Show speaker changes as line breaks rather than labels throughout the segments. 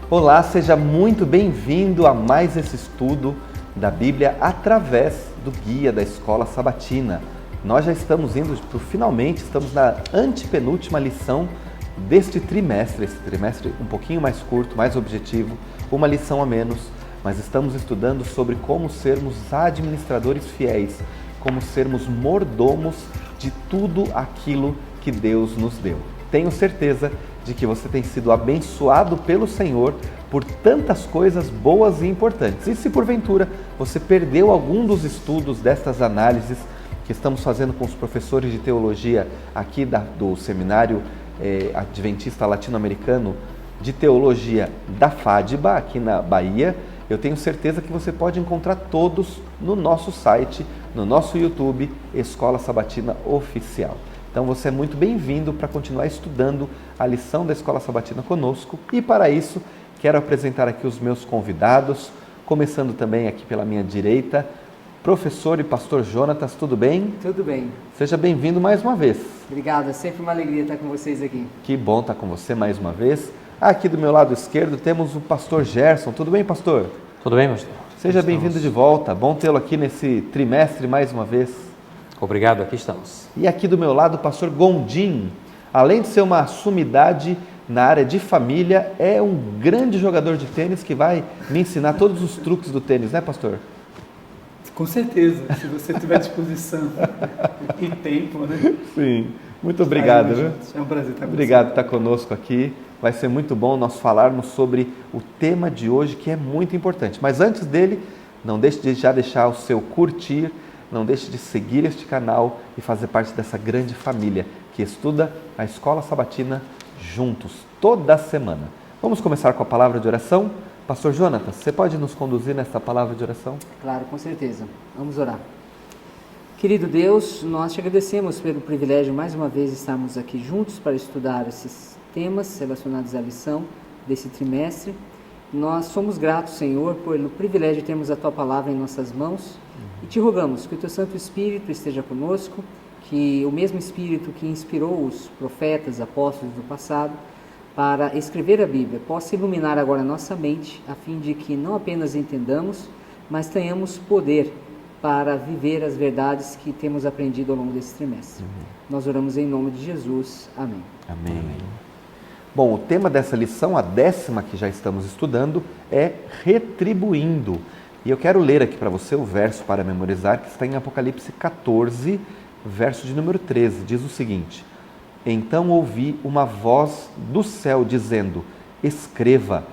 Olá, seja muito bem-vindo a mais esse estudo da Bíblia através do guia da Escola Sabatina. Nós já estamos indo finalmente, estamos na antepenúltima lição deste trimestre, esse trimestre um pouquinho mais curto, mais objetivo, uma lição a menos, mas estamos estudando sobre como sermos administradores fiéis, como sermos mordomos de tudo aquilo que Deus nos deu. Tenho certeza de que você tem sido abençoado pelo Senhor por tantas coisas boas e importantes. E se porventura você perdeu algum dos estudos destas análises que estamos fazendo com os professores de teologia aqui do Seminário Adventista Latino-Americano de Teologia da FADBA, aqui na Bahia, eu tenho certeza que você pode encontrar todos no nosso site, no nosso YouTube, Escola Sabatina Oficial. Então você é muito bem-vindo para continuar estudando a lição da Escola Sabatina conosco. E para isso, quero apresentar aqui os meus convidados, começando também aqui pela minha direita, professor e pastor Jonatas, tudo bem?
Tudo bem.
Seja bem-vindo mais uma vez.
Obrigado, é sempre uma alegria estar com vocês aqui.
Que bom estar com você mais uma vez. Aqui do meu lado esquerdo temos o pastor Gerson. Tudo bem, pastor?
Tudo bem, pastor?
Seja bem-vindo de volta. Bom tê-lo aqui nesse trimestre mais uma vez.
Obrigado, aqui estamos.
E aqui do meu lado o pastor Gondim. Além de ser uma sumidade na área de família, é um grande jogador de tênis que vai me ensinar todos os truques do tênis, né, pastor?
Com certeza, se você tiver disposição e tempo, né?
Sim, muito obrigado. Viu?
É um prazer estar com
Obrigado
você.
por estar conosco aqui. Vai ser muito bom nós falarmos sobre o tema de hoje, que é muito importante. Mas antes dele, não deixe de já deixar o seu curtir, não deixe de seguir este canal e fazer parte dessa grande família que estuda a Escola Sabatina juntos, toda semana. Vamos começar com a palavra de oração? Pastor Jonatas, você pode nos conduzir nesta palavra de oração?
Claro, com certeza. Vamos orar. Querido Deus, nós te agradecemos pelo privilégio mais uma vez de estarmos aqui juntos para estudar esses temas relacionados à lição desse trimestre. Nós somos gratos, Senhor, pelo privilégio de termos a Tua Palavra em nossas mãos e te rogamos que o Teu Santo Espírito esteja conosco, que o mesmo Espírito que inspirou os profetas, apóstolos do passado para escrever a Bíblia possa iluminar agora a nossa mente, a fim de que não apenas entendamos, mas tenhamos poder para viver as verdades que temos aprendido ao longo desse trimestre. Nós oramos em nome de Jesus. Amém.
Amém. Bom, o tema dessa lição, a 10ª que já estamos estudando, é retribuindo. E eu quero ler aqui para você o verso para memorizar, que está em Apocalipse 14, verso de número 13. Diz o seguinte: Então ouvi uma voz do céu dizendo: Escreva,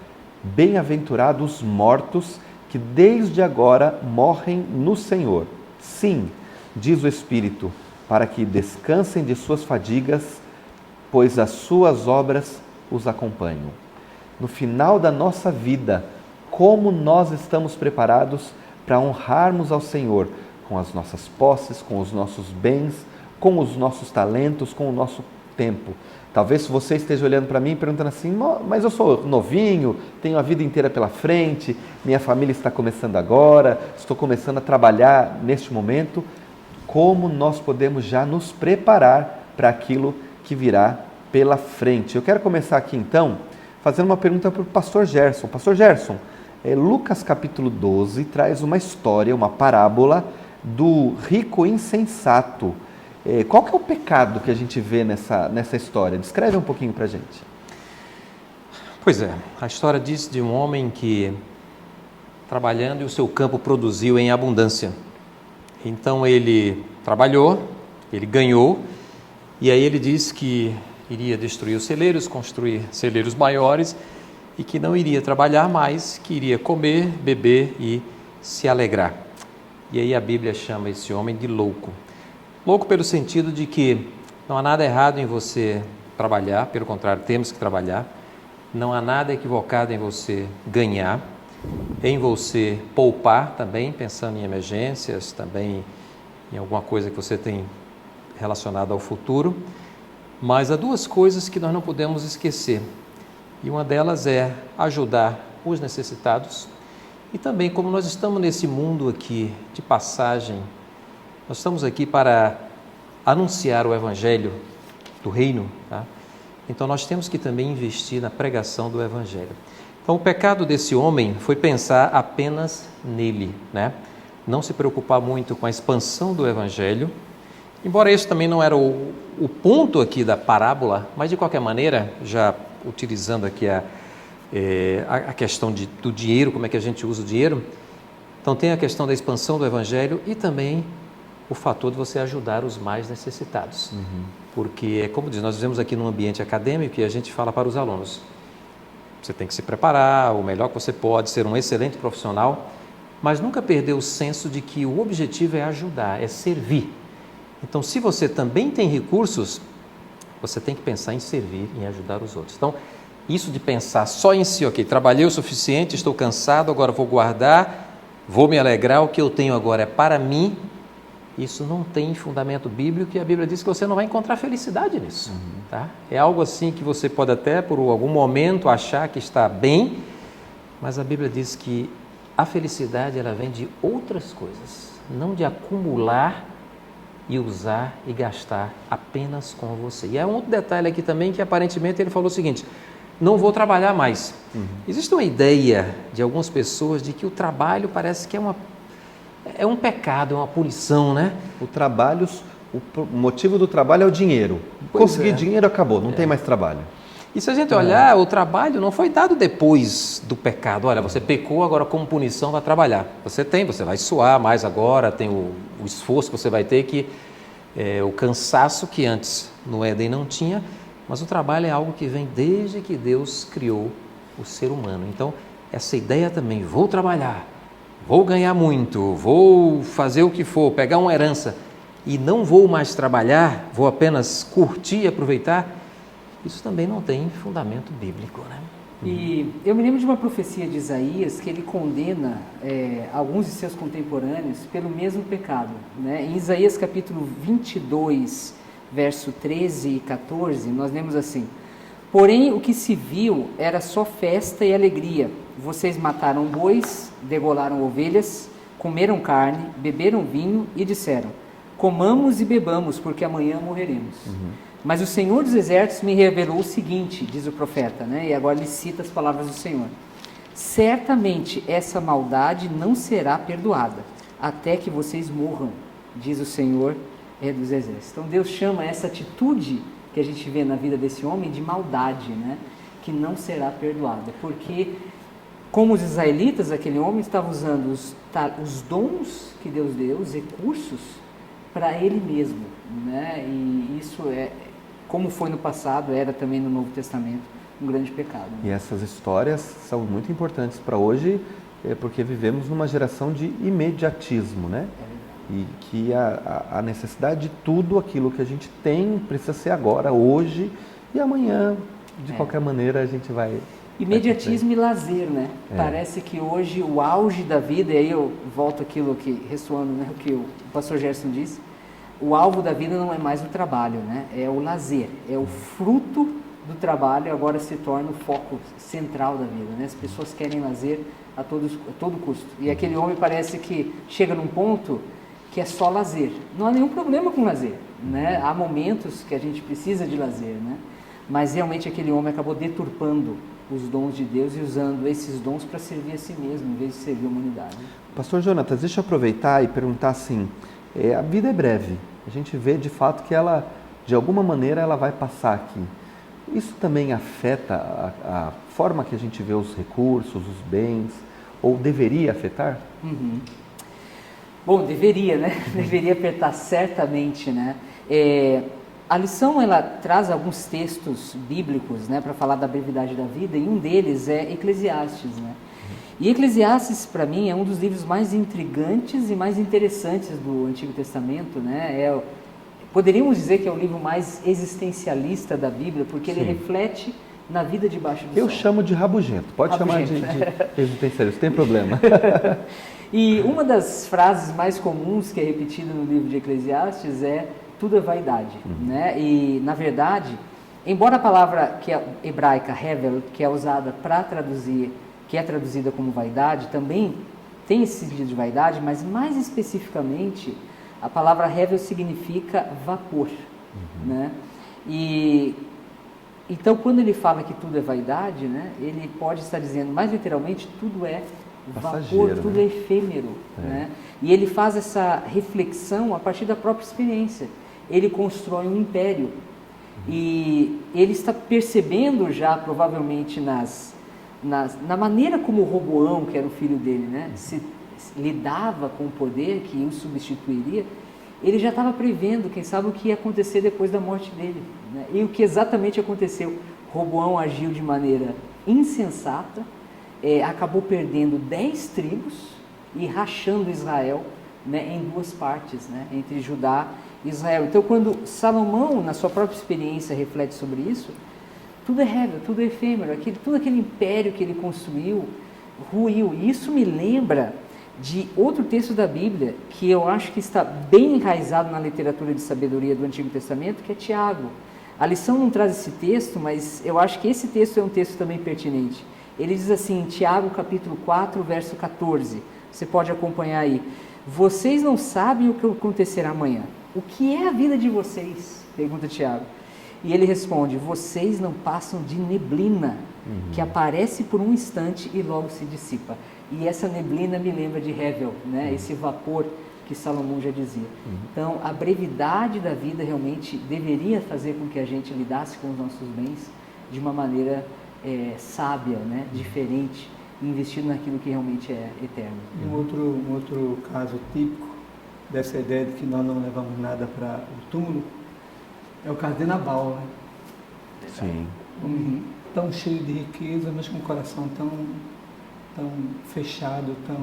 bem-aventurados os mortos que desde agora morrem no Senhor. Sim, diz o Espírito, para que descansem de suas fadigas, pois as suas obras os acompanham. No final da nossa vida, como nós estamos preparados para honrarmos ao Senhor com as nossas posses, com os nossos bens, com os nossos talentos, com o nosso tempo. Talvez você esteja olhando para mim e perguntando assim: mas eu sou novinho, tenho a vida inteira pela frente, minha família está começando agora, estou começando a trabalhar neste momento. Como nós podemos já nos preparar para aquilo que virá pela frente? Eu quero começar aqui então fazendo uma pergunta para o pastor Gerson. Pastor Gerson, Lucas capítulo 12 traz uma história, uma parábola do rico insensato. Qual que é o pecado que a gente vê nessa história? Descreve um pouquinho para a gente.
Pois é, a história diz de um homem que, trabalhando, e o seu campo produziu em abundância. Então ele trabalhou, ele ganhou, e aí ele diz que iria destruir os celeiros, construir celeiros maiores, e que não iria trabalhar mais, que iria comer, beber e se alegrar. E aí a Bíblia chama esse homem de louco. Louco pelo sentido de que não há nada errado em você trabalhar, pelo contrário, temos que trabalhar. Não há nada equivocado em você ganhar, em você poupar também, pensando em emergências, também em alguma coisa que você tem relacionada ao futuro. Mas há duas coisas que nós não podemos esquecer. E uma delas é ajudar os necessitados E também, como nós estamos nesse mundo aqui de passagem, nós estamos aqui para anunciar o Evangelho do Reino, tá? Então nós temos que também investir na pregação do Evangelho. Então o pecado desse homem foi pensar apenas nele, né? Não se preocupar muito com a expansão do Evangelho, embora esse também não era o ponto aqui da parábola, mas de qualquer maneira, já utilizando aqui a questão do dinheiro, como é que a gente usa o dinheiro, então tem a questão da expansão do Evangelho e também o fator de você ajudar os mais necessitados. Porque, como diz, nós vivemos aqui num ambiente acadêmico e a gente fala para os alunos, você tem que se preparar, o melhor que você pode, ser um excelente profissional, mas nunca perder o senso de que o objetivo é ajudar, é servir. Então, se você também tem recursos, você tem que pensar em servir, em ajudar os outros. Então, isso de pensar só em si, ok, trabalhei o suficiente, estou cansado, agora vou guardar, vou me alegrar, o que eu tenho agora é para mim, isso não tem fundamento bíblico e a Bíblia diz que você não vai encontrar felicidade nisso. Tá? É algo assim que você pode até por algum momento achar que está bem, mas a Bíblia diz que a felicidade ela vem de outras coisas, não de acumular e usar e gastar apenas com você. E há um outro detalhe aqui também que aparentemente ele falou o seguinte, não vou trabalhar mais. Existe uma ideia de algumas pessoas de que o trabalho parece que é um pecado, é uma punição, né?
O motivo do trabalho é o dinheiro. Conseguir dinheiro, acabou, não tem mais trabalho.
E se a gente olhar, o trabalho não foi dado depois do pecado. Olha, você pecou, agora como punição vai trabalhar. Você vai suar mais agora, tem o esforço que você vai ter, o cansaço que antes no Éden não tinha, mas o trabalho é algo que vem desde que Deus criou o ser humano. Então, essa ideia também, vou trabalhar, vou ganhar muito, vou fazer o que for, pegar uma herança e não vou mais trabalhar, vou apenas curtir e aproveitar, isso também não tem fundamento bíblico, né?
E eu me lembro de uma profecia de Isaías que ele condena alguns de seus contemporâneos pelo mesmo pecado, né? Em Isaías capítulo 22, verso 13 e 14, nós lemos assim: porém o que se viu era só festa e alegria. Vocês mataram bois, degolaram ovelhas, comeram carne, beberam vinho e disseram: comamos e bebamos, porque amanhã morreremos. Mas o Senhor dos Exércitos me revelou o seguinte, diz o profeta, né? E agora ele cita as palavras do Senhor: certamente essa maldade não será perdoada, até que vocês morram, diz o Senhor dos Exércitos. Então Deus chama essa atitude que a gente vê na vida desse homem de maldade, né? Que não será perdoada, porque como os israelitas, aquele homem estava usando os dons que Deus deu, os recursos, para ele mesmo, né? E isso como foi no passado, era também no Novo Testamento um grande pecado. Né?
E essas histórias são muito importantes para hoje, porque vivemos numa geração de imediatismo, né? E que a necessidade de tudo aquilo que a gente tem precisa ser agora, hoje, e amanhã, de qualquer maneira, a gente vai...
Imediatismo e lazer, né? Parece que hoje o auge da vida, e aí eu volto àquilo que, ressoando, né, o que o pastor Gerson disse, o alvo da vida não é mais o trabalho, né? É o lazer, é o fruto do trabalho, agora se torna o foco central da vida, né? As pessoas querem lazer a todo custo. E aquele homem parece que chega num ponto que é só lazer. Não há nenhum problema com lazer, né? Há momentos que a gente precisa de lazer, né? Mas realmente aquele homem acabou deturpando os dons de Deus e usando esses dons para servir a si mesmo, em vez de servir a humanidade.
Pastor Jonatas, deixa eu aproveitar e perguntar assim, a vida é breve, a gente vê de fato que ela, de alguma maneira, ela vai passar aqui. Isso também afeta a forma que a gente vê os recursos, os bens, ou deveria afetar?
Bom, deveria, né? Deveria afetar certamente, né? A lição, ela traz alguns textos bíblicos, né, para falar da brevidade da vida, e um deles é Eclesiastes, né? E Eclesiastes, para mim, é um dos livros mais intrigantes e mais interessantes do Antigo Testamento, né? Poderíamos dizer que é o livro mais existencialista da Bíblia, porque ele reflete na vida debaixo do sol.
Eu chamo de rabugento, pode chamar de existencialista, não tem problema.
E uma das frases mais comuns que é repetida no livro de Eclesiastes é: tudo é vaidade, né? E, na verdade, embora a palavra que é hebraica, hevel, que é usada para traduzir que é traduzida como vaidade, também tem esse sentido de vaidade, mas mais especificamente a palavra hevel significa vapor, né? E então quando ele fala que tudo é vaidade, né, ele pode estar dizendo mais literalmente tudo é vapor, tudo é efêmero, né? E ele faz essa reflexão a partir da própria experiência. Ele constrói um império e ele está percebendo já provavelmente na maneira como Roboão, que era o filho dele, né, se lidava com o poder que o substituiria. Ele já estava prevendo, quem sabe, o que ia acontecer depois da morte dele, né? E o que exatamente aconteceu? Roboão agiu de maneira insensata, acabou perdendo 10 tribos e rachando Israel, né, em 2 partes, né, entre Judá e Israel. Então, quando Salomão, na sua própria experiência, reflete sobre isso, tudo é hevel, tudo é efêmero, todo aquele império que ele construiu, ruiu. E isso me lembra de outro texto da Bíblia, que eu acho que está bem enraizado na literatura de sabedoria do Antigo Testamento, que é Tiago. A lição não traz esse texto, mas eu acho que esse texto é um texto também pertinente. Ele diz assim, Tiago capítulo 4, verso 14, você pode acompanhar aí. Vocês não sabem o que acontecerá amanhã. O que é a vida de vocês? Pergunta Tiago. E ele responde, vocês não passam de neblina, que aparece por um instante e logo se dissipa. E essa neblina me lembra de hevel, né? Esse vapor que Salomão já dizia. Então, a brevidade da vida realmente deveria fazer com que a gente lidasse com os nossos bens de uma maneira sábia, né? Diferente, investindo naquilo que realmente é eterno.
Um outro caso típico dessa ideia de que nós não levamos nada para o túmulo é o caso de Nabal, né?
Sim.
Tão cheio de riqueza, mas com o coração tão fechado, tão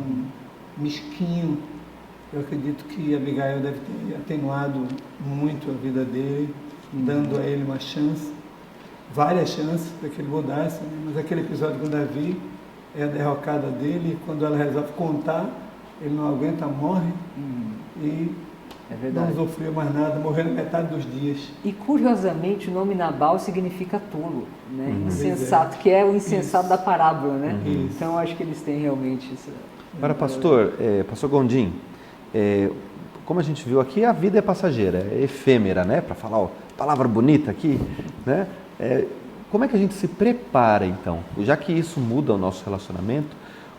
mesquinho. Eu acredito que Abigail deve ter atenuado muito a vida dele, dando a ele uma chance, várias chances para que ele mudasse, né? Mas aquele episódio com Davi é a derrocada dele, quando ela resolve contar, ele não aguenta, morre e não sofreu mais nada, morreu na metade dos dias.
E curiosamente o nome Nabal significa tolo, né? Insensato, que é o insensato da parábola, né? Então acho que eles têm realmente isso.
Agora, pastor Gondim, como a gente viu aqui, a vida é passageira, é efêmera, né? Para falar a palavra bonita aqui, né? Como é que a gente se prepara, então? Já que isso muda o nosso relacionamento,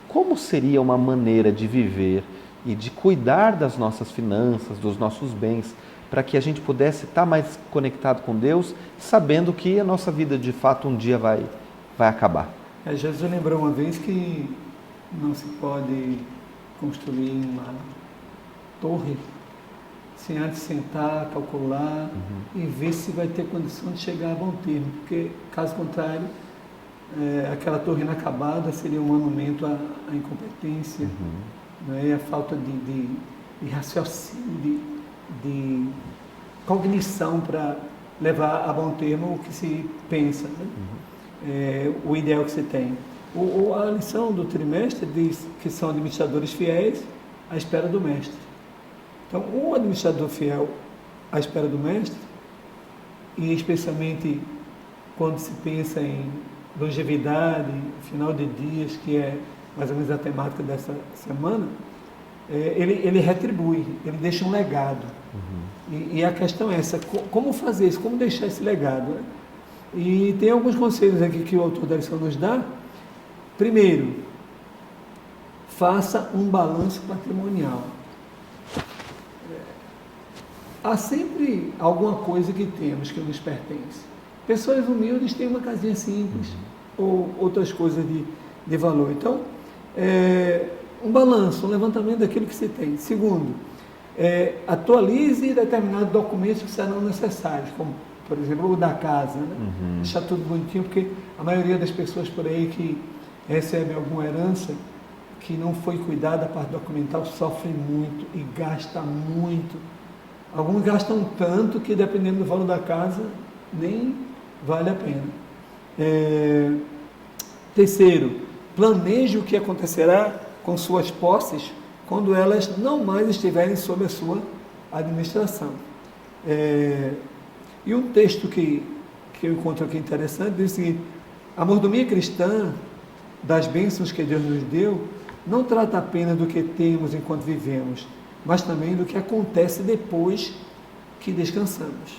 como seria uma maneira de viver e de cuidar das nossas finanças, dos nossos bens, para que a gente pudesse estar mais conectado com Deus, sabendo que a nossa vida, de fato, um dia vai acabar?
Jesus lembrou uma vez que não se pode construir uma torre sem antes sentar, calcular e ver se vai ter condição de chegar a bom termo, porque, caso contrário, aquela torre inacabada seria um monumento à incompetência, né, a falta de raciocínio, de cognição para levar a bom termo o que se pensa, né? O ideal que se tem. A lição do trimestre diz que são administradores fiéis à espera do mestre. Então, um administrador fiel à espera do mestre, e especialmente quando se pensa em longevidade, final de dias, que é mais ou menos a temática dessa semana, ele retribui, ele deixa um legado. E a questão é essa, como fazer isso, como deixar esse legado, né? E tem alguns conselhos aqui que o autor da lição nos dá. Primeiro, faça um balanço patrimonial. Há sempre alguma coisa que temos que nos pertence. Pessoas humildes têm uma casinha simples, ou outras coisas de valor. Então, um balanço, um levantamento daquilo que se tem. Segundo, atualize determinados documentos que serão necessários, como, por exemplo, o da casa, né? Deixar tudo bonitinho, porque a maioria das pessoas por aí que recebe alguma herança que não foi cuidada, a parte documental, sofre muito e gasta muito. Alguns gastam tanto que, dependendo do valor da casa, nem vale a pena. Terceiro, planeje o que acontecerá com suas posses quando elas não mais estiverem sob a sua administração. E um texto que eu encontro aqui interessante diz o seguinte: a mordomia cristã das bênçãos que Deus nos deu, não trata apenas do que temos enquanto vivemos, mas também do que acontece depois que descansamos.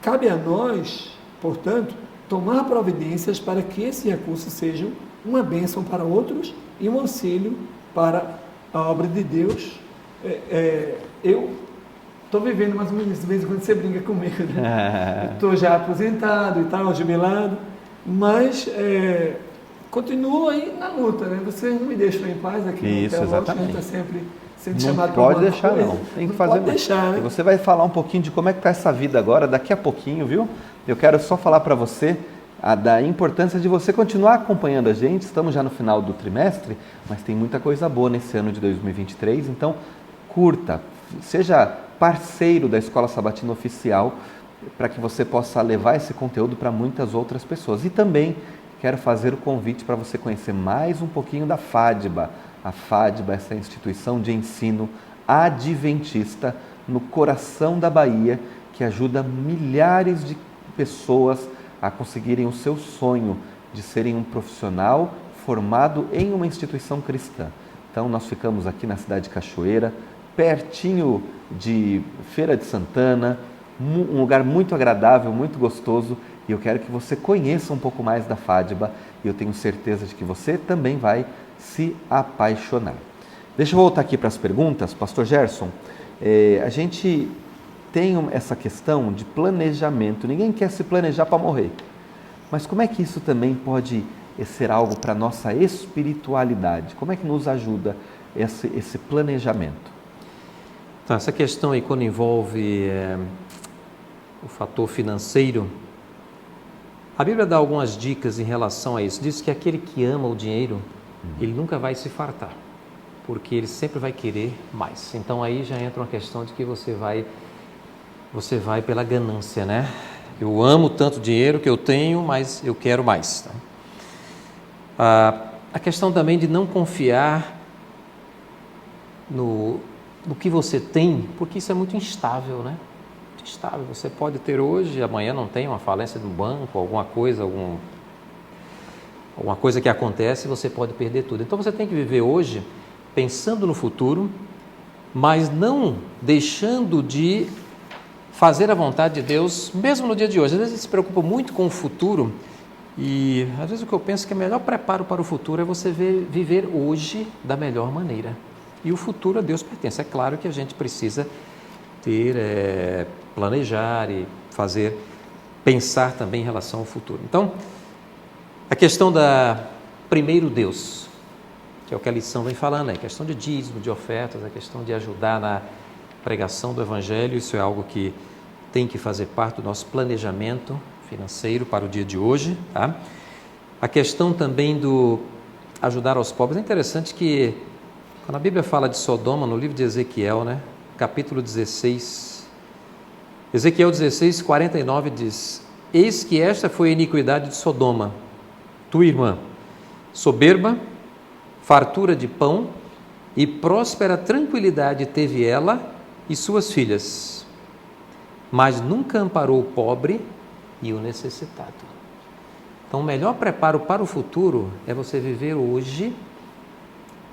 Cabe a nós, portanto, tomar providências para que esses recursos sejam uma bênção para outros e um auxílio para a obra de Deus. Eu estou vivendo mais ou menos isso, de vez em quando você brinca comigo, né? Estou já aposentado e tal, jubilado, mas continuo aí na luta, né? Vocês não me deixam em paz aqui no Teológico, a gente está sempre sendo chamado para
alguma coisa. Não pode deixar, não. Tem que fazer
mais. Deixar, né?
E você vai falar um pouquinho de como é que está essa vida agora, daqui a pouquinho, viu? Eu quero só falar para você da importância de você continuar acompanhando a gente. Estamos já no final do trimestre, mas tem muita coisa boa nesse ano de 2023, então curta, seja parceiro da Escola Sabatina Oficial, para que você possa levar esse conteúdo para muitas outras pessoas. E também quero fazer o convite para você conhecer mais um pouquinho da FADBA. A FADBA é essa instituição de ensino adventista no coração da Bahia, que ajuda milhares de pessoas a conseguirem o seu sonho de serem um profissional formado em uma instituição cristã. Então, nós ficamos aqui na cidade de Cachoeira, pertinho de Feira de Santana, um lugar muito agradável, muito gostoso, e eu quero que você conheça um pouco mais da FADBA, e eu tenho certeza de que você também vai se apaixonar. Deixa eu voltar aqui para as perguntas. Pastor Gerson, a gente tem essa questão de planejamento. Ninguém quer se planejar para morrer. Mas como é que isso também pode ser algo para a nossa espiritualidade? Como é que nos ajuda esse planejamento?
Então, essa questão aí, quando envolve o fator financeiro, a Bíblia dá algumas dicas em relação a isso. Diz que aquele que ama o dinheiro, ele nunca vai se fartar, porque ele sempre vai querer mais. Então aí já entra uma questão de que você vai pela ganância, né? Eu amo tanto dinheiro que eu tenho, mas eu quero mais. Tá? A questão também de não confiar no que você tem, porque isso é muito instável, né? Muito instável. Você pode ter hoje, amanhã não tem, uma falência do banco, alguma coisa que acontece, você pode perder tudo. Então você tem que viver hoje pensando no futuro, mas não deixando de fazer a vontade de Deus, mesmo no dia de hoje. Às vezes a gente se preocupa muito com o futuro e às vezes o que eu penso que é o melhor preparo para o futuro é você viver hoje da melhor maneira. E o futuro a Deus pertence. É claro que a gente precisa planejar e pensar também em relação ao futuro. Então, a questão primeiro Deus, que é o que a lição vem falando, a questão de dízimo, de ofertas, a questão de ajudar na pregação do Evangelho, isso é algo que tem que fazer parte do nosso planejamento financeiro para o dia de hoje. Tá? A questão também do ajudar aos pobres, é interessante que quando a Bíblia fala de Sodoma, no livro de Ezequiel, né, capítulo 16, Ezequiel 16, 49 diz: Eis que esta foi a iniquidade de Sodoma, tua irmã, soberba, fartura de pão e próspera tranquilidade teve ela e suas filhas, mas nunca amparou o pobre e o necessitado. Então, o melhor preparo para o futuro é você viver hoje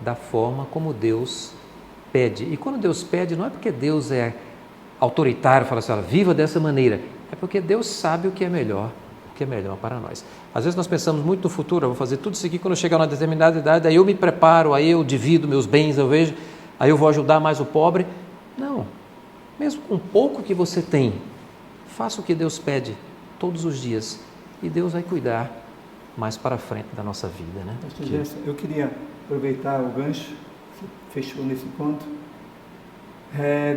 da forma como Deus pede. E quando Deus pede, não é porque Deus é autoritário, fala assim, viva dessa maneira, é porque Deus sabe o que é melhor para nós. Às vezes nós pensamos muito no futuro, eu vou fazer tudo isso aqui quando eu chegar a uma determinada idade, aí eu me preparo, aí eu divido meus bens, eu vejo, aí eu vou ajudar mais o pobre. Não, mesmo com pouco que você tem, faça o que Deus pede todos os dias e Deus vai cuidar mais para frente da nossa vida, né?
Pastor Gerson, eu queria aproveitar o gancho, você fechou nesse ponto,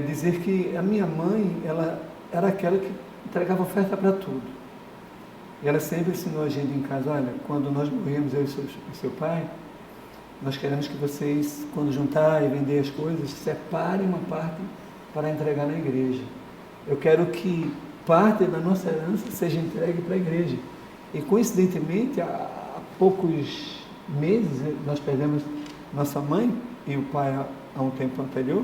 dizer que a minha mãe, ela era aquela que entregava oferta para tudo. E ela sempre ensinou a gente em casa, olha, quando nós morremos, eu e seu pai, nós queremos que vocês, quando juntar e vender as coisas, separem uma parte para entregar na igreja. Eu quero que parte da nossa herança seja entregue para a igreja. E coincidentemente, há poucos meses, nós perdemos nossa mãe e o pai há um tempo anterior,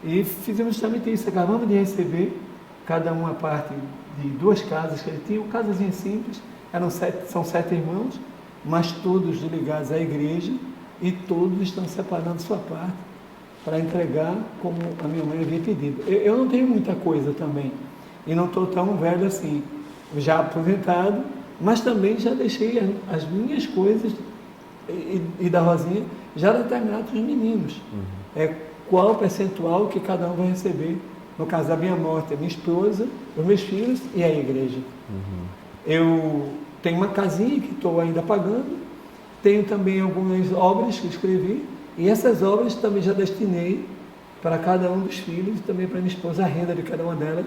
e fizemos justamente isso, acabamos de receber cada uma parte de 2 casas que ele tinha, casazinhas simples, São 7 irmãos, mas todos ligados à igreja e todos estão separando sua parte para entregar como a minha mãe havia pedido. Eu não tenho muita coisa também, e não estou tão velho assim, já aposentado, mas também já deixei as minhas coisas e da Rosinha já determinado para os meninos. Qual o percentual que cada um vai receber, no caso da minha morte, a minha esposa, os meus filhos e a igreja. Eu tenho uma casinha que estou ainda pagando, tenho também algumas obras que escrevi, e essas obras também já destinei para cada um dos filhos e também para minha esposa, a renda de cada uma delas,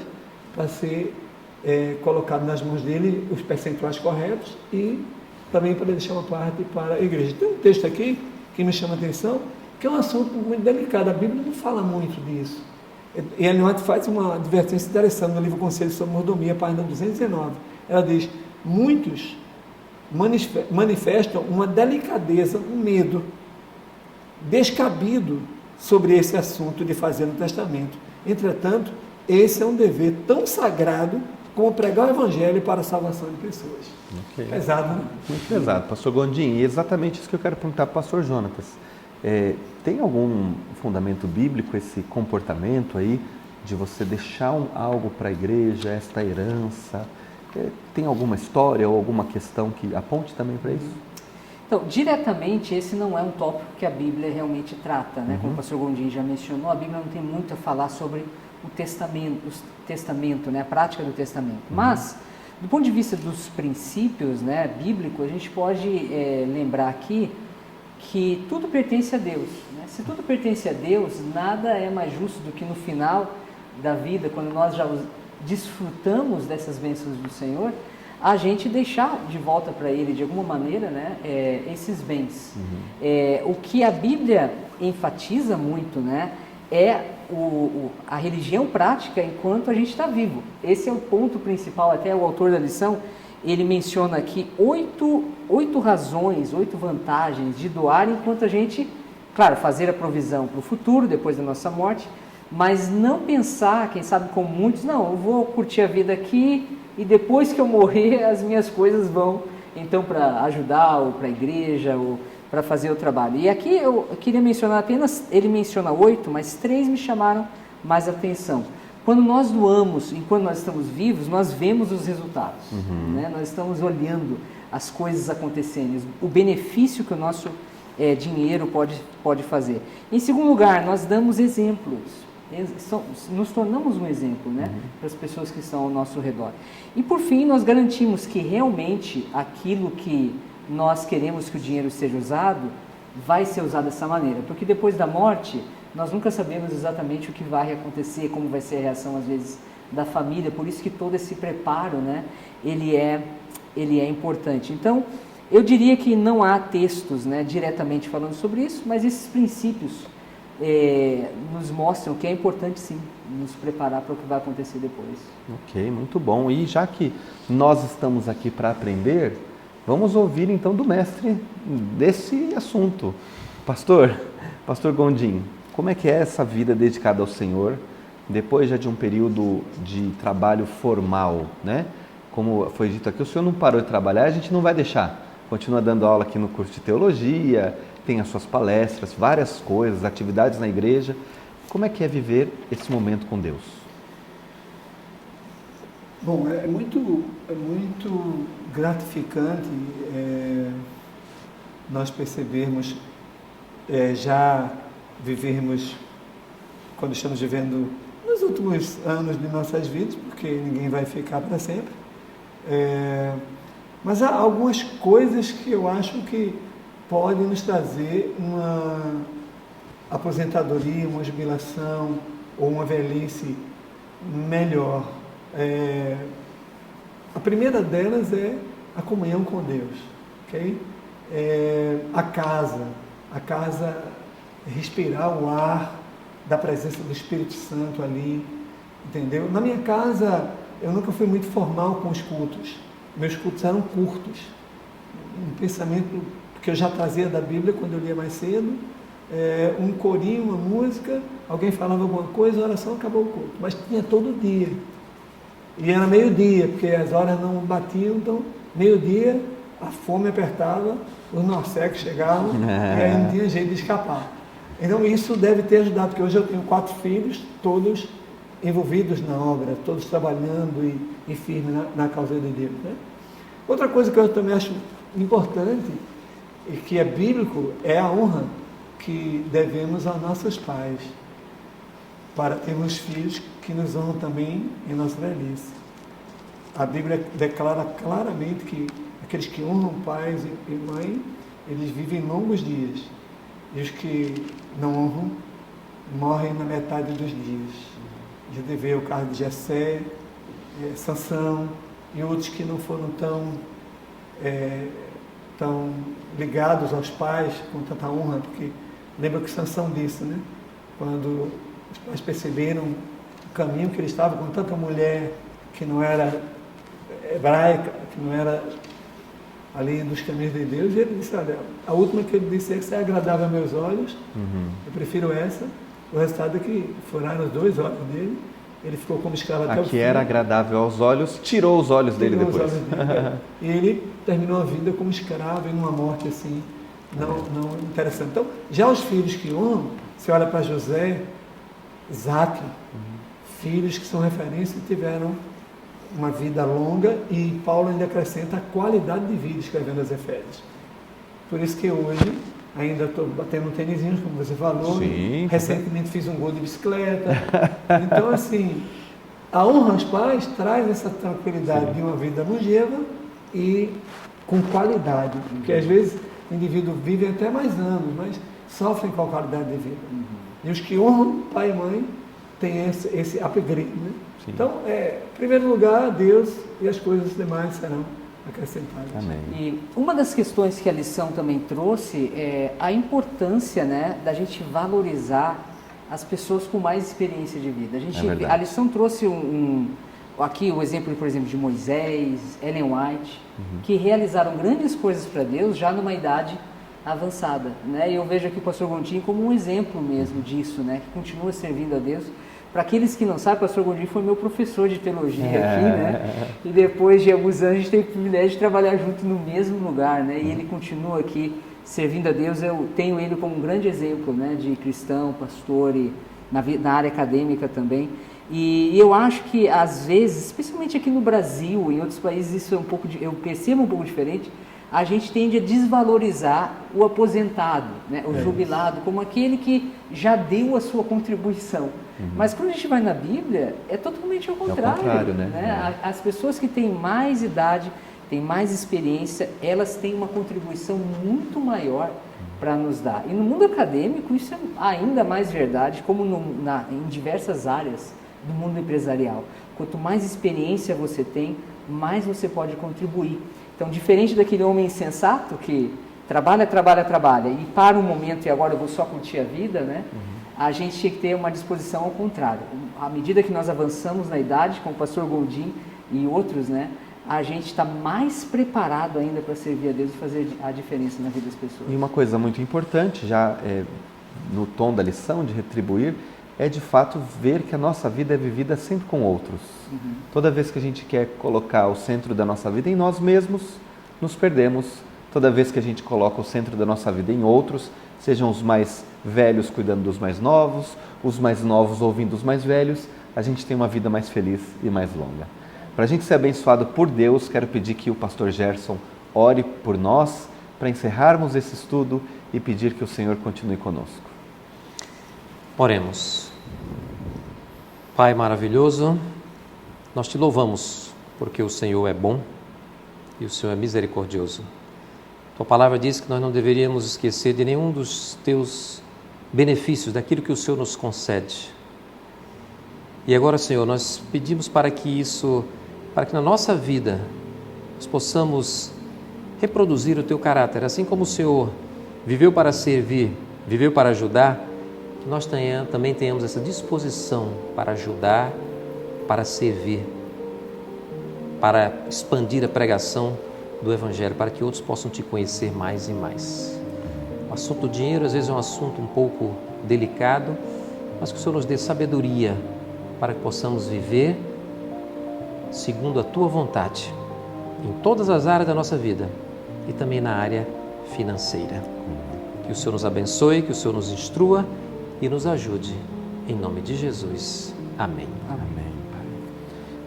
para ser colocado nas mãos dele os percentuais corretos e também para deixar uma parte para a igreja. Tem um texto aqui que me chama a atenção, que é um assunto muito delicado, a Bíblia não fala muito disso. E Ellen White faz uma advertência interessante no livro Conselho sobre Mordomia, página 219. Ela diz: muitos manifestam uma delicadeza, um medo descabido sobre esse assunto de fazer no testamento. Entretanto, esse é um dever tão sagrado como pregar o evangelho para a salvação de pessoas. Pesado, né?
Muito pesado. Pastor Gondim, e exatamente isso que eu quero perguntar para o pastor Jonatas. Tem algum fundamento bíblico esse comportamento aí de você deixar algo para a igreja, esta herança? Tem alguma história ou alguma questão que aponte também para isso?
Então, diretamente, esse não é um tópico que a Bíblia realmente trata, né? Como o pastor Gondim já mencionou, a Bíblia não tem muito a falar sobre o testamento, né? A prática do testamento. Mas, do ponto de vista dos princípios, né, bíblicos, a gente pode lembrar aqui que tudo pertence a Deus, né? Se tudo pertence a Deus, nada é mais justo do que no final da vida, quando nós já desfrutamos dessas bênçãos do Senhor, a gente deixar de volta para Ele, de alguma maneira, né, esses bens. O que a Bíblia enfatiza muito, né, é a religião prática enquanto a gente está vivo. Esse é o ponto principal. Até o autor da lição, ele menciona aqui 8 razões, 8 vantagens de doar enquanto a gente, claro, fazer a provisão para o futuro, depois da nossa morte, mas não pensar, quem sabe como muitos, não, eu vou curtir a vida aqui e depois que eu morrer as minhas coisas vão então para ajudar ou para a igreja ou para fazer o trabalho. E aqui eu queria mencionar apenas, ele menciona 8, mas 3 me chamaram mais atenção. Quando nós doamos, enquanto nós estamos vivos, nós vemos os resultados, né? Nós estamos olhando as coisas acontecendo, o benefício que o nosso dinheiro pode fazer. Em segundo lugar, nós damos exemplos, nos tornamos um exemplo, né, para as pessoas que estão ao nosso redor. E por fim, nós garantimos que realmente aquilo que nós queremos que o dinheiro seja usado, vai ser usado dessa maneira, porque depois da morte, nós nunca sabemos exatamente o que vai acontecer, como vai ser a reação, às vezes, da família, por isso que todo esse preparo, né, ele é importante. Então, eu diria que não há textos, né, diretamente falando sobre isso, mas esses princípios nos mostram que é importante, sim, nos preparar para o que vai acontecer depois.
Ok, muito bom. E já que nós estamos aqui para aprender, vamos ouvir então do mestre desse assunto. Pastor Gondim, como é que é essa vida dedicada ao Senhor, depois já de um período de trabalho formal, né? Como foi dito aqui, o senhor não parou de trabalhar, a gente não vai deixar. Continua dando aula aqui no curso de teologia, tem as suas palestras, várias coisas, atividades na igreja. Como é que é viver esse momento com Deus?
Bom, é muito gratificante nós percebermos, já vivermos, quando estamos vivendo nos últimos anos de nossas vidas, porque ninguém vai ficar para sempre, mas há algumas coisas que eu acho que podem nos trazer uma aposentadoria, uma jubilação ou uma velhice melhor. A primeira delas é a comunhão com Deus, ok? A casa, respirar o ar da presença do Espírito Santo ali, entendeu? Na minha casa, eu nunca fui muito formal com os cultos. Meus cultos eram curtos. Um pensamento que eu já trazia da Bíblia quando eu lia mais cedo, um corinho, uma música, alguém falava alguma coisa, a oração, acabou o culto. Mas tinha todo dia. E era meio-dia, porque as horas não batiam, então Meio-dia, a fome apertava, os norsecos chegavam e aí não tinha jeito de escapar. Então isso deve ter ajudado, porque hoje eu tenho 4 filhos, todos envolvidos na obra, todos trabalhando e firmes na causa de Deus, né? Outra coisa que eu também acho importante e que é bíblico é a honra que devemos aos nossos pais, para termos filhos que nos honram também em nossa velhice. A Bíblia declara claramente que aqueles que honram pais e mãe, eles vivem longos dias. E os que não honram, morrem na metade dos dias. A gente vê o caso de Jessé, Sansão e outros que não foram tão ligados aos pais com tanta honra, porque lembra que Sansão disse, né? Quando os pais perceberam o caminho que ele estava com tanta mulher que não era hebraica, que não era ali dos caminhos de Deus, e ele disse, olha, a última que ele disse, essa é agradável a meus olhos, eu prefiro essa. O resultado é que furaram os 2 olhos dele, ele ficou como escravo até o fim.
A que era agradável aos olhos, tirou os olhos dele depois.
E ele terminou a vida como escravo, em uma morte assim, não interessante. Então, já os filhos que honram, você olha para José, Isaac, filhos que são referência, tiveram uma vida longa, e Paulo ainda acrescenta a qualidade de vida escrevendo as Efésios. Por isso que hoje ainda estou batendo um tênisinho, como você falou.
Sim,
recentemente fiz um gol de bicicleta. Então, assim, a honra aos pais traz essa tranquilidade de uma vida longeva e com qualidade, porque às vezes o indivíduo vive até mais anos, mas sofrem com a qualidade de vida. E os que honram pai e mãe têm esse upgrade, né?
Sim.
Então, em primeiro lugar, Deus, e as coisas demais serão acrescentadas.
Amém.
E uma das questões que a lição também trouxe é a importância, né, da gente valorizar as pessoas com mais experiência de vida. A lição trouxe aqui o exemplo, por exemplo, de Moisés, Ellen White, que realizaram grandes coisas para Deus já numa idade avançada, né? E eu vejo aqui o pastor Gondim como um exemplo mesmo disso, né, que continua servindo a Deus. Para aqueles que não sabem, o pastor Gondim foi meu professor de teologia aqui, né? E depois de alguns anos a gente teve o privilégio de trabalhar junto no mesmo lugar, né? E ele continua aqui servindo a Deus. Eu tenho ele como um grande exemplo, né, de cristão, pastor e na área acadêmica também. E eu acho que às vezes, especialmente aqui no Brasil, em outros países isso é eu percebo um pouco diferente. A gente tende a desvalorizar o aposentado, né, o jubilado, como aquele que já deu a sua contribuição. Mas quando a gente vai na Bíblia, é totalmente ao contrário.
É o contrário, né?
As pessoas que têm mais idade, têm mais experiência, elas têm uma contribuição muito maior para nos dar. E no mundo acadêmico isso é ainda mais verdade, como em diversas áreas do mundo empresarial. Quanto mais experiência você tem, mais você pode contribuir. Então, diferente daquele homem insensato que trabalha e para um momento e agora eu vou só curtir a vida, né? A gente tinha que ter uma disposição ao contrário. À medida que nós avançamos na idade, como o pastor Gondim e outros, né? A gente está mais preparado ainda para servir a Deus e fazer a diferença na vida das pessoas.
E uma coisa muito importante, já no tom da lição de retribuir, é de fato ver que a nossa vida é vivida sempre com outros. Toda vez que a gente quer colocar o centro da nossa vida em nós mesmos, nos perdemos. Toda vez que a gente coloca o centro da nossa vida em outros, sejam os mais velhos cuidando dos mais novos, os mais novos ouvindo os mais velhos, a gente tem uma vida mais feliz e mais longa. Para a gente ser abençoado por Deus, quero pedir que o pastor Gerson ore por nós, para encerrarmos esse estudo e pedir que o Senhor continue conosco.
Oremos. Pai maravilhoso, nós te louvamos porque o Senhor é bom e o Senhor é misericordioso. Tua palavra diz que nós não deveríamos esquecer de nenhum dos teus benefícios, daquilo que o Senhor nos concede. E agora, Senhor, nós pedimos para que na nossa vida nós possamos reproduzir o teu caráter, assim como o Senhor viveu para servir, viveu para ajudar, que nós também tenhamos essa disposição para ajudar, para servir, para expandir a pregação do Evangelho, para que outros possam te conhecer mais e mais. O assunto do dinheiro às vezes é um assunto um pouco delicado, mas que o Senhor nos dê sabedoria para que possamos viver segundo a Tua vontade em todas as áreas da nossa vida e também na área financeira. Que o Senhor nos abençoe, que o Senhor nos instrua e nos ajude. Em nome de Jesus. Amém.
Amém, Pai.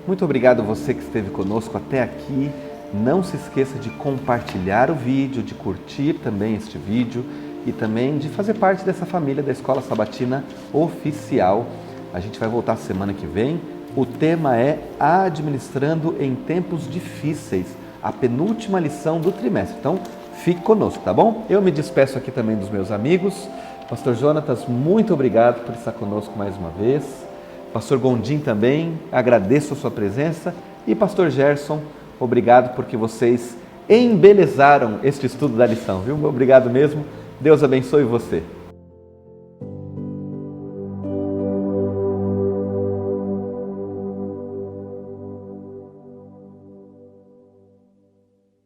Muito obrigado a você que esteve conosco até aqui. Não se esqueça de compartilhar o vídeo, de curtir também este vídeo e também de fazer parte dessa família da Escola Sabatina Oficial. A gente vai voltar semana que vem. O tema é Administrando em Tempos Difíceis, a penúltima lição do trimestre. Então, fique conosco, tá bom? Eu me despeço aqui também dos meus amigos. Pastor Jonatas, muito obrigado por estar conosco mais uma vez. Pastor Gondim também, agradeço a sua presença. E Pastor Gerson, obrigado porque vocês embelezaram este estudo da lição, viu? Obrigado mesmo. Deus abençoe você.